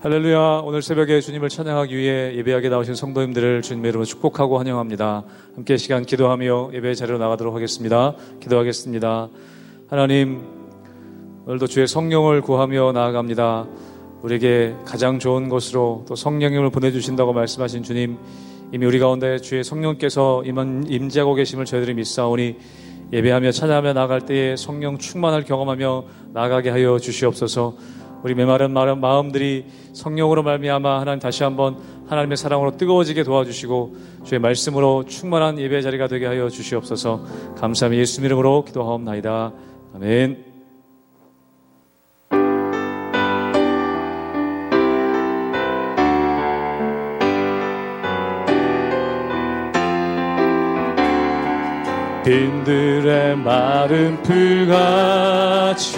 할렐루야. 오늘 새벽에 주님을 찬양하기 위해 예배하게 나오신 성도님들을 주님의 이름으로 축복하고 환영합니다. 함께 시간 기도하며 예배 자리로 나가도록 하겠습니다. 기도하겠습니다. 하나님, 오늘도 주의 성령을 구하며 나아갑니다. 우리에게 가장 좋은 것으로 또 성령님을 보내주신다고 말씀하신 주님, 이미 우리 가운데 주의 성령께서 임재하고 계심을 저희들이 믿사오니 예배하며 찬양하며 나아갈 때에 성령 충만을 경험하며 나아가게 하여 주시옵소서. 우리 메마른 마음들이 성령으로 말미암아 하나님 다시 한번 하나님의 사랑으로 뜨거워지게 도와주시고 주의 말씀으로 충만한 예배 자리가 되게 하여 주시옵소서. 감사하며 예수 이름으로 기도하옵나이다. 아멘. 빈들의 마른 풀같이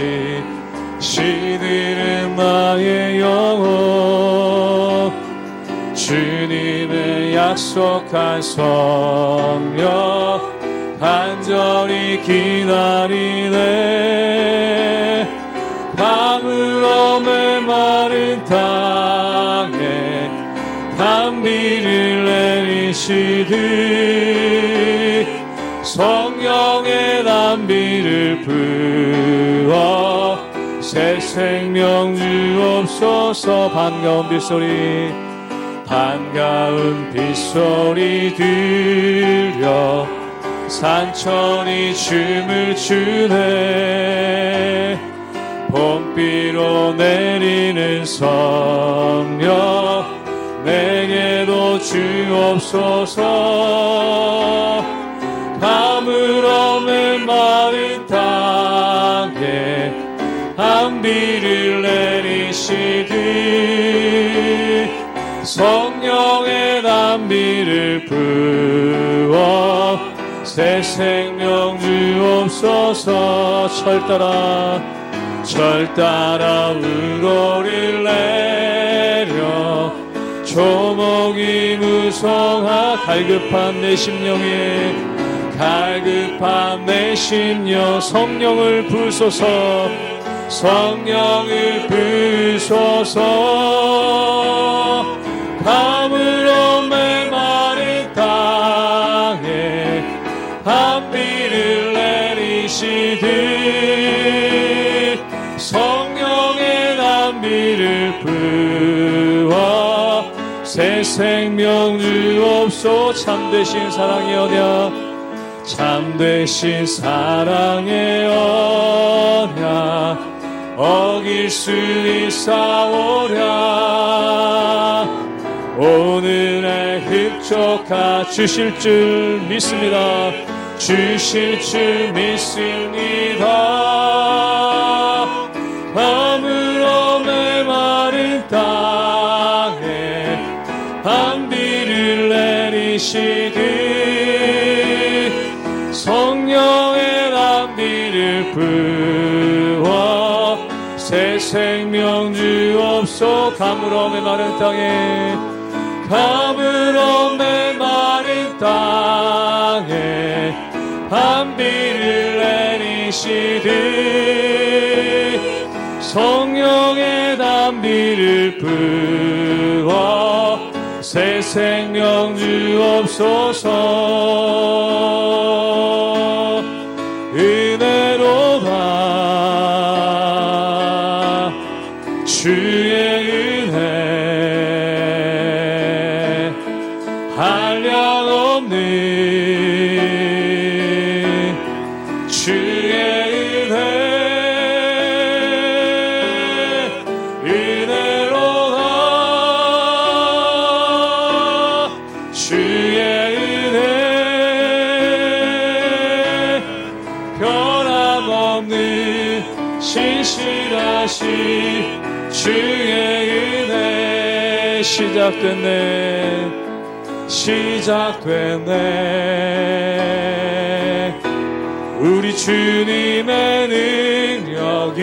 시들은 나의 영혼, 주님의 약속한 성령 간절히 기다리네. 밤으로 메마른 땅에 단비를 내리시듯 성령의 단비를 부어 새 생명 주옵소서. 반가운 빗소리 들려 산천이 춤을 추네. 봄비로 내리는 성령 내게도 주옵소서. 밤으로 메마른 땅에 단비를 내리시듯 성령의 단비를 부어 새 생명 주옵소서. 철 따라 우로를 내려 조목이 무성하 갈급한 내 심령 성령을 부소서. 성령을 부소서. 밤으로 메마른 땅에 단비를 내리시듯 성령의 단비를 부어 새 생명 주옵소. 참되신 사랑의 언약, 참되신 사랑의 언약 어길 수 있사오랴. 오늘의 흡족하 주실 줄 믿습니다. 주실 줄 믿습니다. 밤으로 메마른 땅에 단비를 내리시듯 성령의 단비를 부어 새 생명 주옵소. 가물어 메마른 땅에 단비를 내리시듯 성령의 단비를 부어 새 생명 주옵소서. 은혜로다 주의 은혜 한량없는 주의 은혜. 은혜로다 주의 은혜 변함없는 신실하신 주의 은혜. 시작됐네. 우리 주님의 능력이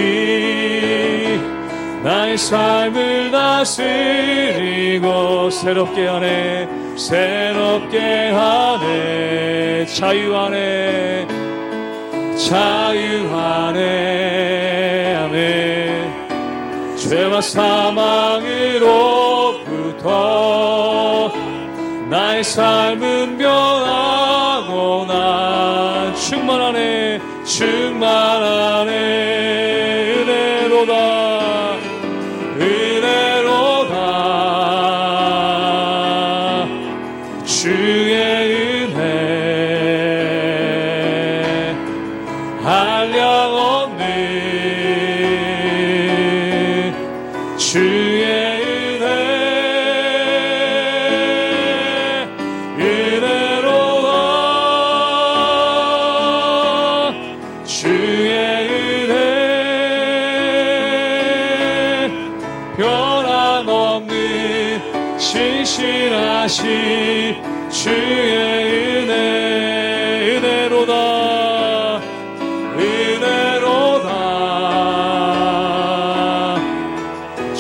나의 삶을 다스리고 새롭게 하네 자유 안에 아멘. 죄와 사망으로부터 나의 삶은 변하고나 충만하네 은혜로다 주의 은혜 한량없는 주의 주의 은혜로다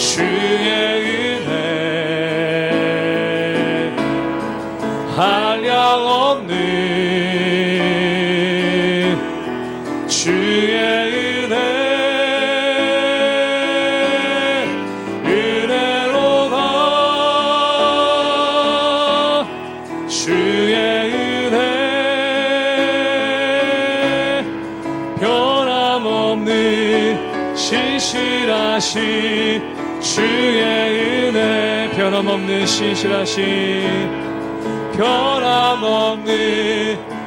주의 은혜 한량없는 주의 주의 은혜 변함없는 신실하신 변함없는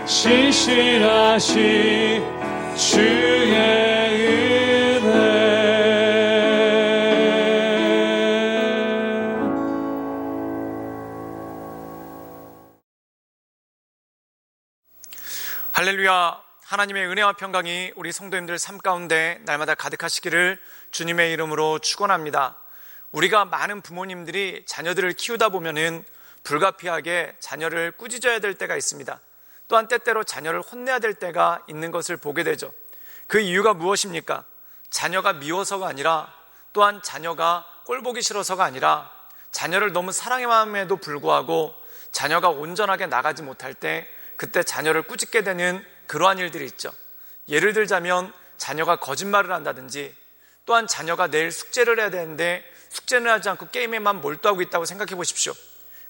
신실하신 주의 은혜. 할렐루야. 하나님의 은혜와 평강이 우리 성도님들 삶 가운데 날마다 가득하시기를 주님의 이름으로 축원합니다. 우리가 많은 부모님들이 자녀들을 키우다 보면은 불가피하게 자녀를 꾸짖어야 될 때가 있습니다. 또한 때때로 자녀를 혼내야 될 때가 있는 것을 보게 되죠. 그 이유가 무엇입니까? 자녀가 미워서가 아니라, 또한 자녀가 꼴보기 싫어서가 아니라, 자녀를 너무 사랑함에도 불구하고 자녀가 온전하게 나가지 못할 때 그때 자녀를 꾸짖게 되는 그러한 일들이 있죠. 예를 들자면 자녀가 거짓말을 한다든지, 또한 자녀가 내일 숙제를 해야 되는데 숙제는 하지 않고 게임에만 몰두하고 있다고 생각해 보십시오.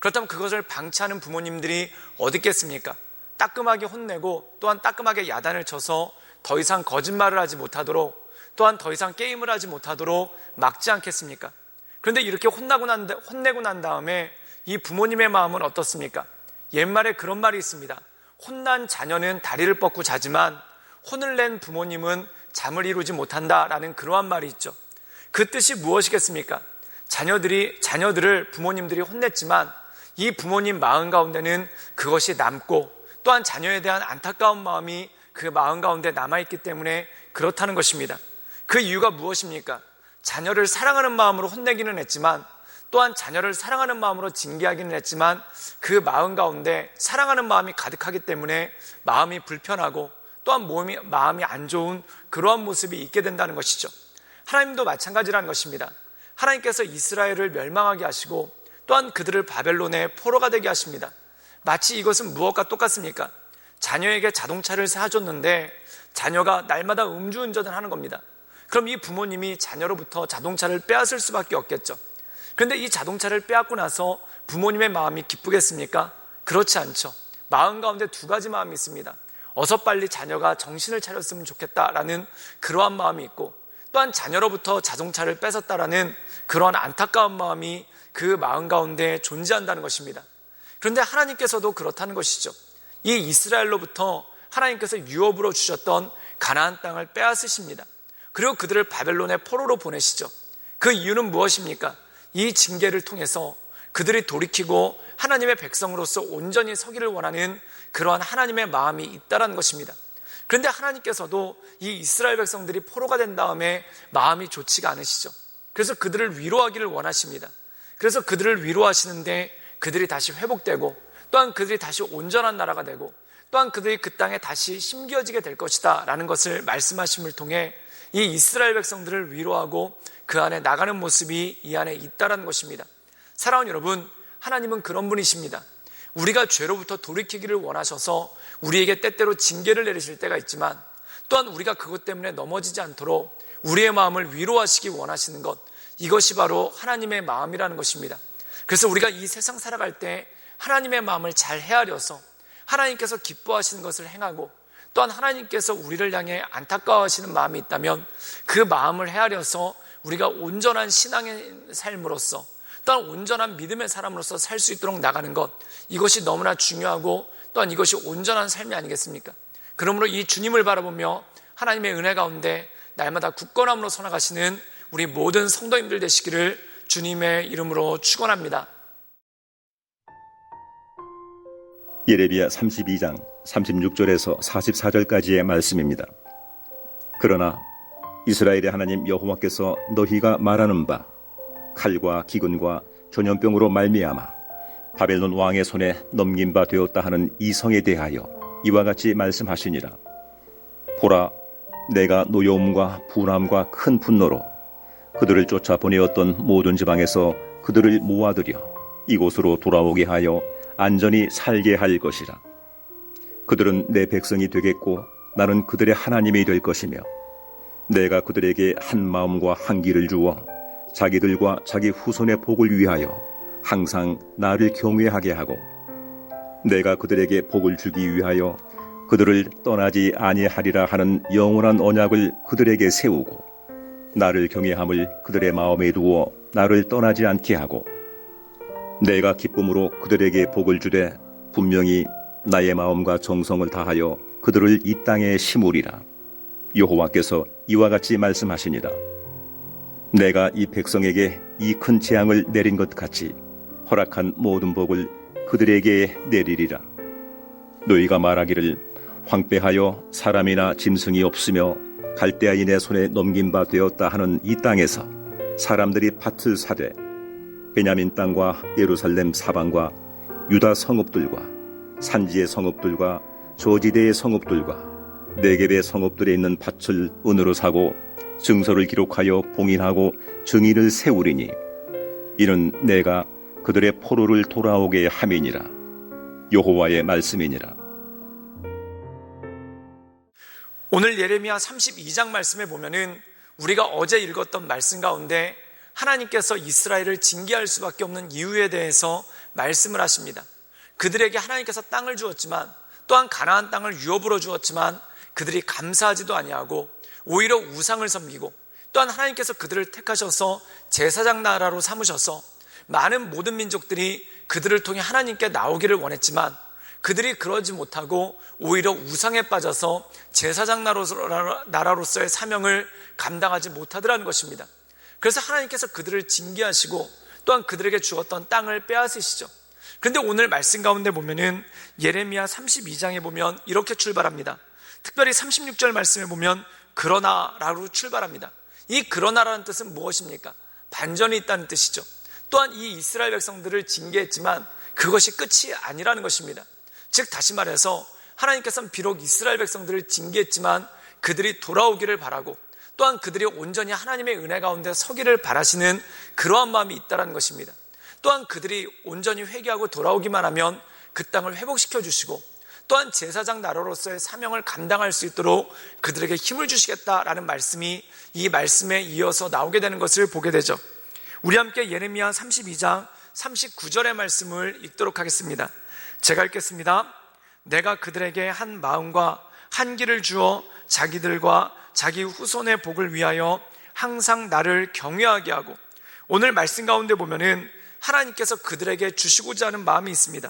그렇다면 그것을 방치하는 부모님들이 어디 있겠습니까? 따끔하게 혼내고 또한 따끔하게 야단을 쳐서 더 이상 거짓말을 하지 못하도록, 또한 더 이상 게임을 하지 못하도록 막지 않겠습니까? 그런데 이렇게 혼내고 난 다음에 이 부모님의 마음은 어떻습니까? 옛말에 그런 말이 있습니다. 혼난 자녀는 다리를 뻗고 자지만 혼을 낸 부모님은 잠을 이루지 못한다라는 그러한 말이 있죠. 그 뜻이 무엇이겠습니까? 자녀들을 부모님들이 혼냈지만 이 부모님 마음 가운데는 그것이 남고, 또한 자녀에 대한 안타까운 마음이 그 마음 가운데 남아있기 때문에 그렇다는 것입니다. 그 이유가 무엇입니까? 자녀를 사랑하는 마음으로 혼내기는 했지만, 또한 자녀를 사랑하는 마음으로 징계하기는 했지만, 그 마음 가운데 사랑하는 마음이 가득하기 때문에 마음이 불편하고 또한 마음이 안 좋은 그러한 모습이 있게 된다는 것이죠. 하나님도 마찬가지라는 것입니다. 하나님께서 이스라엘을 멸망하게 하시고 또한 그들을 바벨론의 포로가 되게 하십니다. 마치 이것은 무엇과 똑같습니까? 자녀에게 자동차를 사줬는데 자녀가 날마다 음주운전을 하는 겁니다. 그럼 이 부모님이 자녀로부터 자동차를 빼앗을 수밖에 없겠죠. 그런데 이 자동차를 빼앗고 나서 부모님의 마음이 기쁘겠습니까? 그렇지 않죠. 마음 가운데 두 가지 마음이 있습니다. 어서 빨리 자녀가 정신을 차렸으면 좋겠다라는 그러한 마음이 있고, 또한 자녀로부터 자동차를 뺏었다라는 그러한 안타까운 마음이 그 마음 가운데 존재한다는 것입니다. 그런데 하나님께서도 그렇다는 것이죠. 이 이스라엘로부터 하나님께서 유업으로 주셨던 가나안 땅을 빼앗으십니다. 그리고 그들을 바벨론의 포로로 보내시죠. 그 이유는 무엇입니까? 이 징계를 통해서 그들이 돌이키고 하나님의 백성으로서 온전히 서기를 원하는 그러한 하나님의 마음이 있다는 것입니다. 그런데 하나님께서도 이 이스라엘 백성들이 포로가 된 다음에 마음이 좋지가 않으시죠. 그래서 그들을 위로하기를 원하십니다. 그래서 그들을 위로하시는데 그들이 다시 회복되고, 또한 그들이 다시 온전한 나라가 되고, 또한 그들이 그 땅에 다시 심겨지게 될 것이다 라는 것을 말씀하심을 통해 이 이스라엘 백성들을 위로하고 그 안에 나가는 모습이 이 안에 있다는 것입니다. 사랑하는 여러분, 하나님은 그런 분이십니다. 우리가 죄로부터 돌이키기를 원하셔서 우리에게 때때로 징계를 내리실 때가 있지만, 또한 우리가 그것 때문에 넘어지지 않도록 우리의 마음을 위로하시기 원하시는 것, 이것이 바로 하나님의 마음이라는 것입니다. 그래서 우리가 이 세상 살아갈 때 하나님의 마음을 잘 헤아려서 하나님께서 기뻐하시는 것을 행하고, 또한 하나님께서 우리를 향해 안타까워하시는 마음이 있다면 그 마음을 헤아려서 우리가 온전한 신앙의 삶으로서, 또한 온전한 믿음의 사람으로서 살 수 있도록 나가는 것, 이것이 너무나 중요하고 또한 이것이 온전한 삶이 아니겠습니까? 그러므로 이 주님을 바라보며 하나님의 은혜 가운데 날마다 굳건함으로 서나가시는 우리 모든 성도님들 되시기를 주님의 이름으로 축원합니다. 예레미야 32장 36절에서 44절까지의 말씀입니다. 그러나 이스라엘의 하나님 여호와께서 너희가 말하는 바 칼과 기근과 전염병으로 말미암아 바벨론 왕의 손에 넘긴 바 되었다 하는 이 성에 대하여 이와 같이 말씀하시니라. 보라, 내가 노여움과 분함과 큰 분노로 그들을 쫓아 보내었던 모든 지방에서 그들을 모아들여 이곳으로 돌아오게 하여 안전히 살게 할 것이라. 그들은 내 백성이 되겠고 나는 그들의 하나님이 될 것이며, 내가 그들에게 한 마음과 한 길을 주어 자기들과 자기 후손의 복을 위하여 항상 나를 경외하게 하고, 내가 그들에게 복을 주기 위하여 그들을 떠나지 아니하리라 하는 영원한 언약을 그들에게 세우고, 나를 경외함을 그들의 마음에 두어 나를 떠나지 않게 하고, 내가 기쁨으로 그들에게 복을 주되 분명히 나의 마음과 정성을 다하여 그들을 이 땅에 심으리라. 여호와께서 이와 같이 말씀하시니라. 내가 이 백성에게 이 큰 재앙을 내린 것 같이 허락한 모든 복을 그들에게 내리리라. 너희가 말하기를 황폐하여 사람이나 짐승이 없으며 갈대아인의 손에 넘긴 바 되었다 하는 이 땅에서 사람들이 밭을 사되 베냐민 땅과 예루살렘 사방과 유다 성읍들과 산지의 성읍들과 저지대의 성읍들과 네겝의 성읍들에 있는 밭을 은으로 사고 증서를 기록하여 봉인하고 증인을 세우리니 이는 내가 그들의 포로를 돌아오게 함이니라. 여호와의 말씀이니라. 오늘 예레미야 32장 말씀에 보면은 우리가 어제 읽었던 말씀 가운데 하나님께서 이스라엘을 징계할 수밖에 없는 이유에 대해서 말씀을 하십니다. 그들에게 하나님께서 땅을 주었지만, 또한 가나안 땅을 유업으로 주었지만 그들이 감사하지도 아니하고 오히려 우상을 섬기고, 또한 하나님께서 그들을 택하셔서 제사장 나라로 삼으셔서 많은 모든 민족들이 그들을 통해 하나님께 나오기를 원했지만 그들이 그러지 못하고 오히려 우상에 빠져서 제사장 나라로서의 사명을 감당하지 못하더라는 것입니다. 그래서 하나님께서 그들을 징계하시고 또한 그들에게 주었던 땅을 빼앗으시죠. 그런데 오늘 말씀 가운데 보면은 예레미야 32장에 보면 이렇게 출발합니다. 특별히 36절 말씀에 보면 그러나라고 출발합니다. 이 그러나라는 뜻은 무엇입니까? 반전이 있다는 뜻이죠. 또한 이 이스라엘 백성들을 징계했지만 그것이 끝이 아니라는 것입니다. 즉 다시 말해서 하나님께서는 비록 이스라엘 백성들을 징계했지만 그들이 돌아오기를 바라고, 또한 그들이 온전히 하나님의 은혜 가운데 서기를 바라시는 그러한 마음이 있다는 것입니다. 또한 그들이 온전히 회개하고 돌아오기만 하면 그 땅을 회복시켜 주시고, 또한 제사장 나라로서의 사명을 감당할 수 있도록 그들에게 힘을 주시겠다라는 말씀이 이 말씀에 이어서 나오게 되는 것을 보게 되죠. 우리 함께 예레미야 32장 39절의 말씀을 읽도록 하겠습니다. 제가 읽겠습니다. 내가 그들에게 한 마음과 한 길을 주어 자기들과 자기 후손의 복을 위하여 항상 나를 경외하게 하고, 오늘 말씀 가운데 보면은 하나님께서 그들에게 주시고자 하는 마음이 있습니다.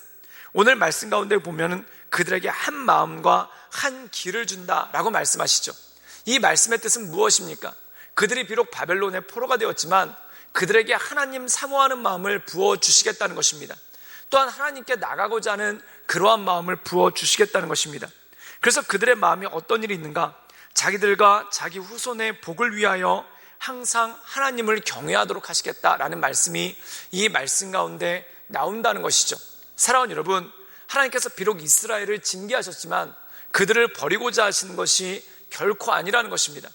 오늘 말씀 가운데 보면은 그들에게 한 마음과 한 길을 준다라고 말씀하시죠. 이 말씀의 뜻은 무엇입니까? 그들이 비록 바벨론의 포로가 되었지만 그들에게 하나님 사모하는 마음을 부어주시겠다는 것입니다. 또한 하나님께 나가고자 하는 그러한 마음을 부어주시겠다는 것입니다. 그래서 그들의 마음이 어떤 일이 있는가? 자기들과 자기 후손의 복을 위하여 항상 하나님을 경외하도록 하시겠다라는 말씀이 이 말씀 가운데 나온다는 것이죠. 사랑하는 여러분, 하나님께서 비록 이스라엘을 징계하셨지만 그들을 버리고자 하시는 것이 결코 아니라는 것입니다.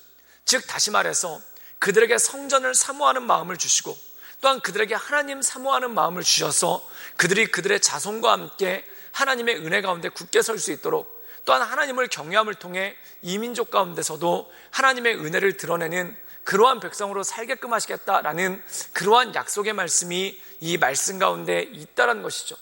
즉 다시 말해서 그들에게 성전을 사모하는 마음을 주시고, 또한 그들에게 하나님 사모하는 마음을 주셔서 그들이 그들의 자손과 함께 하나님의 은혜 가운데 굳게 설 수 있도록, 또한 하나님을 경외함을 통해 이민족 가운데서도 하나님의 은혜를 드러내는 그러한 백성으로 살게끔 하시겠다라는 그러한 약속의 말씀이 이 말씀 가운데 있다는 것이죠.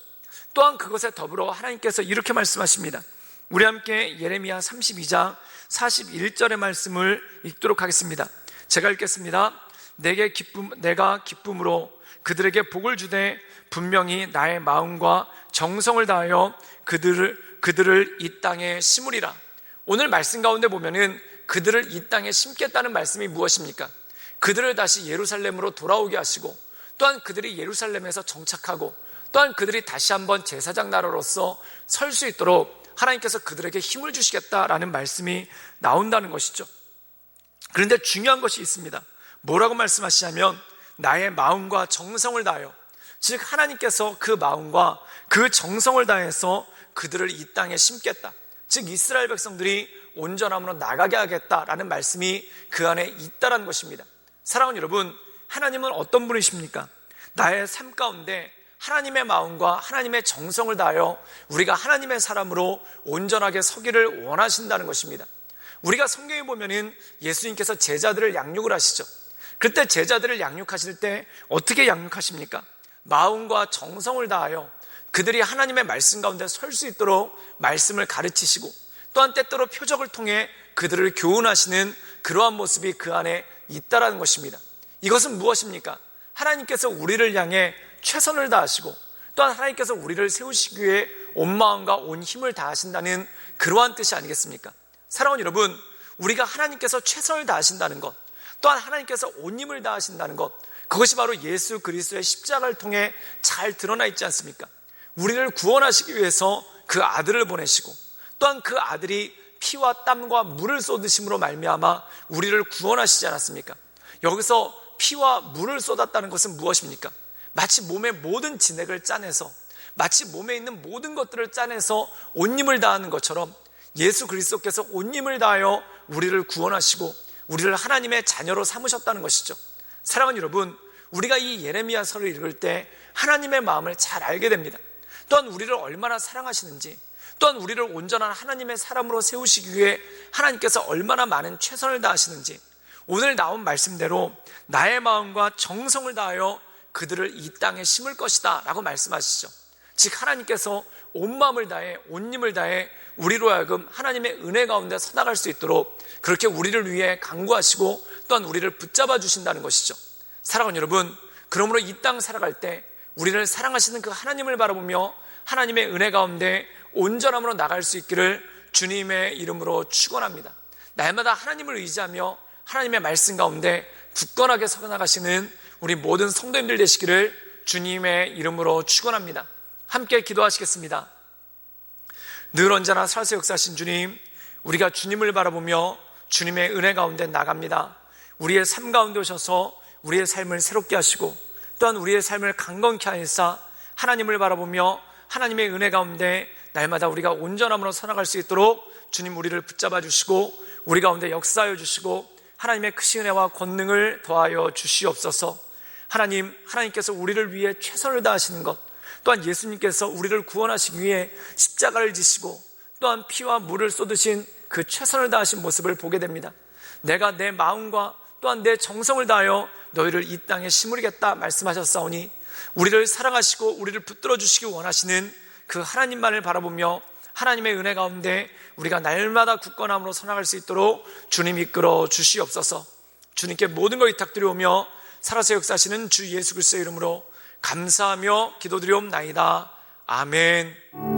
또한 그것에 더불어 하나님께서 이렇게 말씀하십니다. 우리 함께 예레미야 32장 41절의 말씀을 읽도록 하겠습니다. 제가 읽겠습니다. 내가 기쁨으로 그들에게 복을 주되 분명히 나의 마음과 정성을 다하여 그들을 이 땅에 심으리라. 오늘 말씀 가운데 보면은 그들을 이 땅에 심겠다는 말씀이 무엇입니까? 그들을 다시 예루살렘으로 돌아오게 하시고, 또한 그들이 예루살렘에서 정착하고, 또한 그들이 다시 한번 제사장 나라로서 설 수 있도록 하나님께서 그들에게 힘을 주시겠다라는 말씀이 나온다는 것이죠. 그런데 중요한 것이 있습니다. 뭐라고 말씀하시냐면 나의 마음과 정성을 다하여, 즉 하나님께서 그 마음과 그 정성을 다해서 그들을 이 땅에 심겠다, 즉 이스라엘 백성들이 온전함으로 나가게 하겠다라는 말씀이 그 안에 있다는 것입니다. 사랑하는 여러분, 하나님은 어떤 분이십니까? 나의 삶 가운데 하나님의 마음과 하나님의 정성을 다하여 우리가 하나님의 사람으로 온전하게 서기를 원하신다는 것입니다. 우리가 성경에 보면은 예수님께서 제자들을 양육을 하시죠. 그때 제자들을 양육하실 때 어떻게 양육하십니까? 마음과 정성을 다하여 그들이 하나님의 말씀 가운데 설 수 있도록 말씀을 가르치시고, 또한 때때로 표적을 통해 그들을 교훈하시는 그러한 모습이 그 안에 있다라는 것입니다. 이것은 무엇입니까? 하나님께서 우리를 향해 최선을 다하시고, 또한 하나님께서 우리를 세우시기 위해 온 마음과 온 힘을 다하신다는 그러한 뜻이 아니겠습니까? 사랑하는 여러분, 우리가 하나님께서 최선을 다하신다는 것, 또한 하나님께서 온 힘을 다하신다는 것, 그것이 바로 예수 그리스도의 십자가를 통해 잘 드러나 있지 않습니까? 우리를 구원하시기 위해서 그 아들을 보내시고, 또한 그 아들이 피와 땀과 물을 쏟으심으로 말미암아 우리를 구원하시지 않았습니까? 여기서 피와 물을 쏟았다는 것은 무엇입니까? 마치 몸의 모든 진액을 짜내서, 마치 몸에 있는 모든 것들을 짜내서 온 힘을 다하는 것처럼 예수 그리스도께서 온 힘을 다하여 우리를 구원하시고 우리를 하나님의 자녀로 삼으셨다는 것이죠. 사랑하는 여러분, 우리가 이 예레미야서를 읽을 때 하나님의 마음을 잘 알게 됩니다. 또한 우리를 얼마나 사랑하시는지, 또한 우리를 온전한 하나님의 사람으로 세우시기 위해 하나님께서 얼마나 많은 최선을 다하시는지, 오늘 나온 말씀대로 나의 마음과 정성을 다하여 그들을 이 땅에 심을 것이다 라고 말씀하시죠. 즉 하나님께서 온 마음을 다해 온 힘을 다해 우리로 하여금 하나님의 은혜 가운데 서나갈 수 있도록 그렇게 우리를 위해 간구하시고 또한 우리를 붙잡아 주신다는 것이죠. 사랑하는 여러분, 그러므로 이 땅 살아갈 때 우리를 사랑하시는 그 하나님을 바라보며 하나님의 은혜 가운데 온전함으로 나갈 수 있기를 주님의 이름으로 축원합니다. 날마다 하나님을 의지하며 하나님의 말씀 가운데 굳건하게 서나가시는 우리 모든 성도님들 되시기를 주님의 이름으로 축원합니다. 함께 기도하시겠습니다. 늘 언제나 살아서 역사하신 주님, 우리가 주님을 바라보며 주님의 은혜 가운데 나갑니다. 우리의 삶 가운데 오셔서 우리의 삶을 새롭게 하시고 또한 우리의 삶을 강건케 하사 하나님을 바라보며 하나님의 은혜 가운데 날마다 우리가 온전함으로 살아갈 수 있도록 주님 우리를 붙잡아 주시고 우리 가운데 역사하여 주시고 하나님의 크신 은혜와 권능을 더하여 주시옵소서. 하나님께서 우리를 위해 최선을 다하시는 것, 또한 예수님께서 우리를 구원하시기 위해 십자가를 지시고 또한 피와 물을 쏟으신 그 최선을 다하신 모습을 보게 됩니다. 내가 내 마음과 또한 내 정성을 다하여 너희를 이 땅에 심으리겠다 말씀하셨사오니 우리를 사랑하시고 우리를 붙들어 주시기 원하시는 그 하나님만을 바라보며 하나님의 은혜 가운데 우리가 날마다 굳건함으로 서나갈 수 있도록 주님 이끌어 주시옵소서. 주님께 모든 걸 위탁드리오며 살아서 역사하시는 주 예수 그리스도의 이름으로 감사하며 기도드리옵나이다. 아멘.